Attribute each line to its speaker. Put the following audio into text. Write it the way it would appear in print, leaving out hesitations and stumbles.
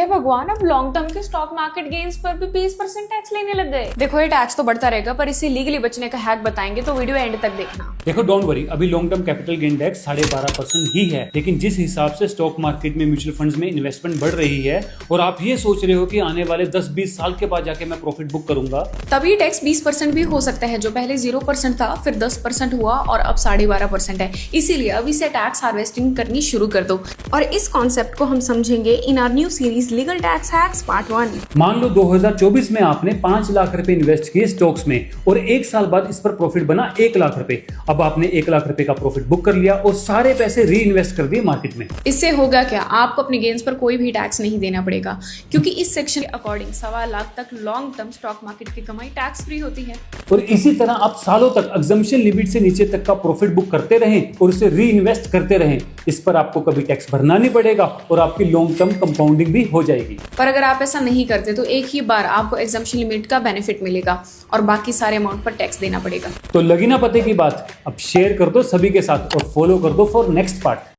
Speaker 1: हे भगवान, अब long term के स्टॉक मार्केट गेन्स पर भी 20% टैक्स लेने लग गए। देखो ये टैक्स तो बढ़ता रहेगा, पर इसे लीगली बचने का हैक बताएंगे, तो वीडियो एंड तक देखना।
Speaker 2: देखो डोंट वरी, अभी long term capital gain tax 12.5% ही है, लेकिन जिस हिसाब से स्टॉक मार्केट में म्यूचुअल फंड्स में इन्वेस्टमेंट बढ़ रही है और आप ये सोच रहे हो कि आने वाले 10-20 साल के बाद जाके मैं प्रॉफिट बुक करूंगा,
Speaker 1: तभी टैक्स 20% भी हो सकता है। जो पहले 0% था, फिर 10% हुआ और अब 12.5% है। इसीलिए अभी से टैक्स हार्वेस्टिंग करनी शुरू कर दो। और इस कॉन्सेप्ट को हम समझेंगे in our new series legal tax hacks part 1।
Speaker 2: मान लो 2024 में आपने 5 लाख रुपए इन्वेस्ट किए स्टॉक्स में और 1 साल बाद इस पर प्रॉफिट बना 1 लाख रुपए। अब आपने 1 लाख रुपए का प्रॉफिट बुक कर लिया और सारे पैसे री इन्वेस्ट कर दिए मार्केट में।
Speaker 1: इससे होगा क्या, आपको अपने गेन्स पर कोई भी टैक्स नहीं देना पड़ेगा, क्योंकि इस सेक्शन के अकॉर्डिंग 1.25 लाख तक लॉन्ग टर्म स्टॉक मार्केट की कमाई टैक्स फ्री होती है।
Speaker 2: और इसी तरह आप सालों तक एग्जम्पशन लिमिट से नीचे तक का प्रॉफिट बुक करते रहें और उसे री इन्वेस्ट करते रहें। इस पर आपको कभी टैक्स भरना नहीं पड़ेगा और आपकी लॉन्ग टर्म कंपाउंडिंग भी हो जाएगी।
Speaker 1: पर अगर आप ऐसा नहीं करते तो एक ही बार आपको एग्जम्पशन लिमिट का बेनिफिट मिलेगा और बाकी सारे अमाउंट पर टैक्स देना पड़ेगा।
Speaker 2: तो लगी ना पते की बात, अब शेयर कर दो सभी के साथ और फॉलो कर दो फॉर नेक्स्ट पार्ट।